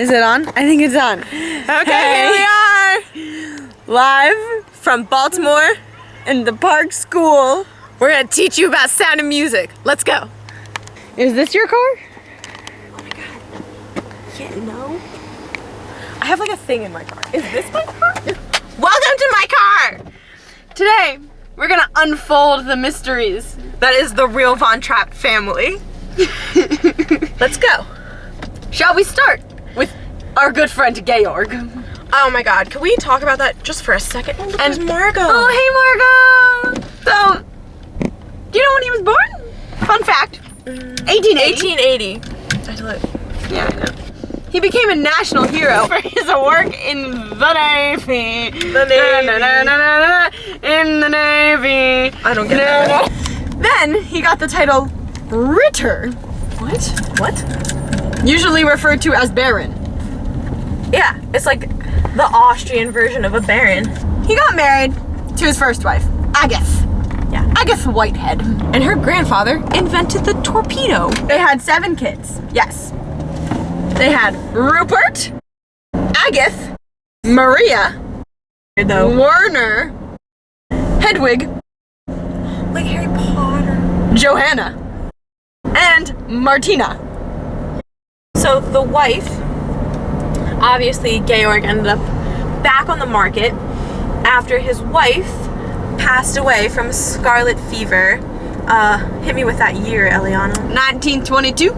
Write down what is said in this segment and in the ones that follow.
Is it on? I think it's on. Okay, here we are. Live From Baltimore. in the Park School. We're gonna teach you about sound and music. Let's go. Is this your car? Oh my god. Yeah, no. I have like a thing in my car. Is this my car? Welcome to my car! Today, we're gonna unfold the mysteries that is the real Von Trapp family. Let's go. Shall we start with our good friend Georg? Oh my god, can we talk about that just for a second? Oh, and Margot. Oh, hey Margot! So, do you know when he was born? Fun fact. 1880. 1880. Yeah, I know. He became a national hero for his work in the Navy. The Navy. In the Navy. I don't get that. Then he got the title Ritter. What? Usually referred to as Baron. Yeah, it's like the Austrian version of a baron. He got married to his first wife, Agathe. Yeah, Agathe Whitehead. And her grandfather invented the torpedo. They had 7 kids. Yes. They had Rupert, Agathe, Maria, Werner, Hedwig, like Harry Potter, Johanna, and Martina. So the wife, obviously Georg ended up back on the market after his wife passed away from scarlet fever. Hit me with that year, Eliana. 1922.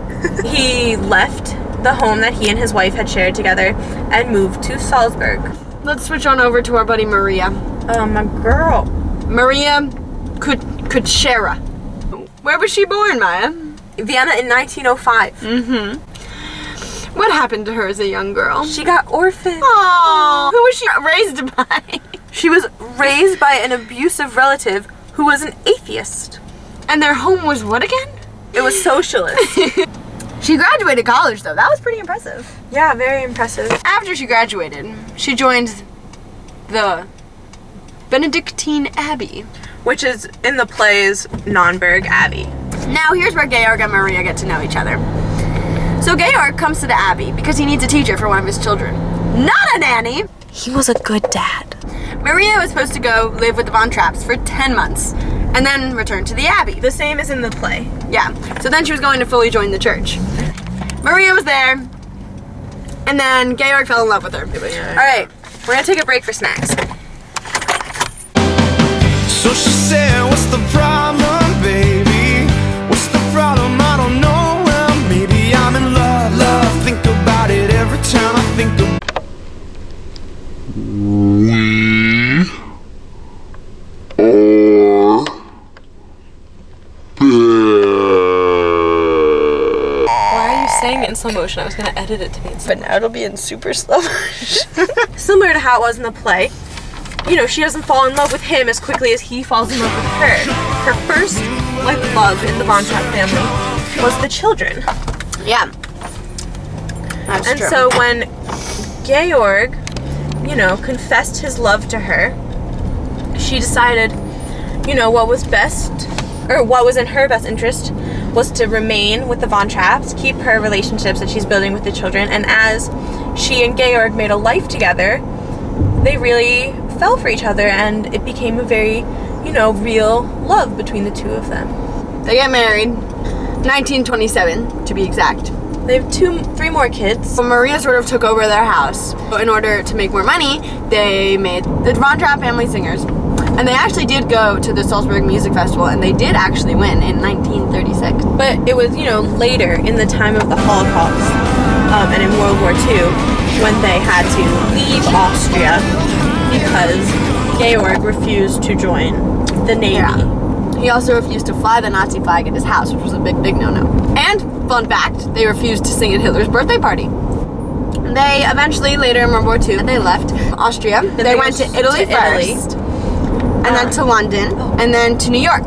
He left the home that he and his wife had shared together and moved to Salzburg. Let's switch on over to our buddy Maria. My girl. Maria Kutschera. Where was she born, Maya? Vienna in 1905. Mm-hmm. What happened to her as a young girl? She got orphaned. Aww. Who was she raised by? She was raised by an abusive relative who was an atheist. And their home was what again? It was socialist. She graduated college though. That was pretty impressive. Yeah, very impressive. After she graduated, she joined the Benedictine Abbey, which is in the plays Nürnberg Abbey. Now here's where Georg and Maria get to know each other. So Georg comes to the Abbey because he needs a teacher for one of his children. Not a nanny! He was a good dad. Maria was supposed to go live with the Von Trapps for 10 months and then return to the Abbey. The same as in the play. Yeah, so then she was going to fully join the church. Maria was there, and then Georg fell in love with her. Alright, we're gonna take a break for snacks. So she said, what's the problem, baby? What's the problem? I don't know. Well, maybe I'm in love. Love, think about it every time I think of. Saying it in slow motion. I was gonna edit it to be in slow motion. But now it'll be in super slow motion. Similar to how it was in the play, you know, she doesn't fall in love with him as quickly as he falls in love with her. Her first like love in the Von Trapp family was the children. Yeah. That's true. And so when Georg, you know, confessed his love to her, she decided, you know, what was best, or what was in her best interest was to remain with the Von Trapps, keep her relationships that she's building with the children, and as she and Georg made a life together, they really fell for each other, and it became a very, you know, real love between the two of them. They get married, 1927 to be exact. They have 3 more kids. So Maria sort of took over their house. So in order to make more money, they made the Von Trapp family singers. And they actually did go to the Salzburg Music Festival, and they did actually win in 1936. But it was, you know, later in the time of the Holocaust and in World War II when they had to leave Austria because Georg refused to join the Navy. Yeah. He also refused to fly the Nazi flag at his house, which was a big, big no-no. And, fun fact, they refused to sing at Hitler's birthday party. They eventually, later in World War II, they left Austria. They went to Italy first. And then to London, and then to New York.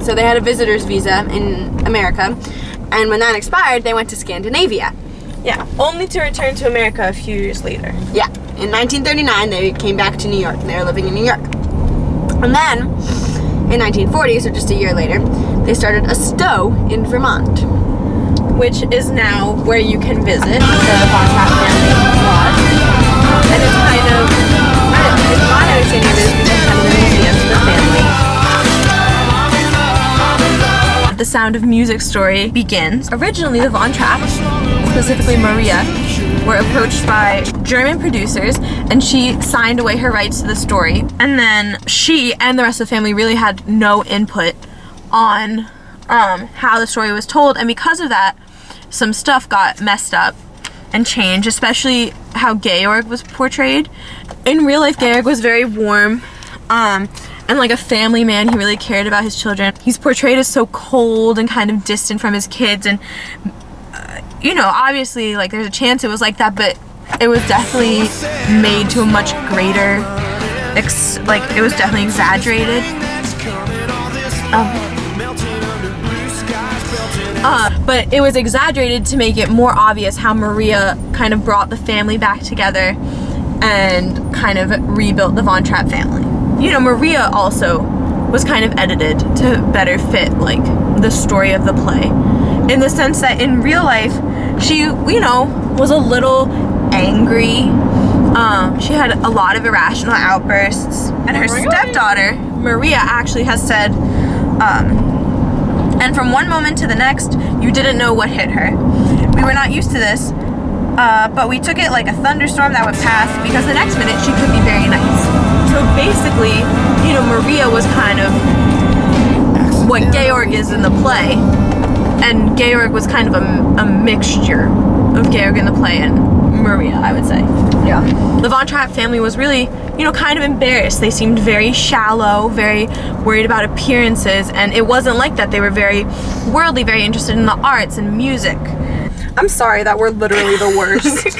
So they had a visitor's visa in America, and when that expired, they went to Scandinavia. Yeah, only to return to America a few years later. Yeah, in 1939, they came back to New York, and they were living in New York. And then, in 1940, so just a year later, they started a Stowe in Vermont. which is now where you can visit the Von Trapp family lodge. And it's kind of, it's my understanding of it, is become kind of a museum to the family. The Sound of Music story begins. Originally, the Von Trapps, specifically Maria, were approached by German producers, and she signed away her rights to the story. And then she and the rest of the family really had no input on how the story was told, and because of that, some stuff got messed up and changed, especially how Georg was portrayed. In real life, Georg was very warm, and like a family man. He really cared about his children. He's portrayed as so cold and kind of distant from his kids, and you know, obviously, like, there's a chance it was like that, but it was definitely made to a much greater, like, it was definitely exaggerated. But it was exaggerated to make it more obvious how Maria kind of brought the family back together and kind of rebuilt the Von Trapp family. You know, Maria also was kind of edited to better fit, like, the story of the play, in the sense that in real life, she, you know, was a little angry. She had a lot of irrational outbursts, and her stepdaughter, Maria, actually has said, and from one moment to the next, you didn't know what hit her. We were not used to this, but we took it like a thunderstorm that would pass, because the next minute she could be very nice. So basically, you know, Maria was kind of what Georg is in the play, and Georg was kind of a mixture of Georg in the play and Maria, I would say. Yeah. The Von Trapp family was really, you know, kind of embarrassed. They seemed very shallow, very worried about appearances, and it wasn't like that. They were very worldly, very interested in the arts and music. I'm sorry that we're literally the worst.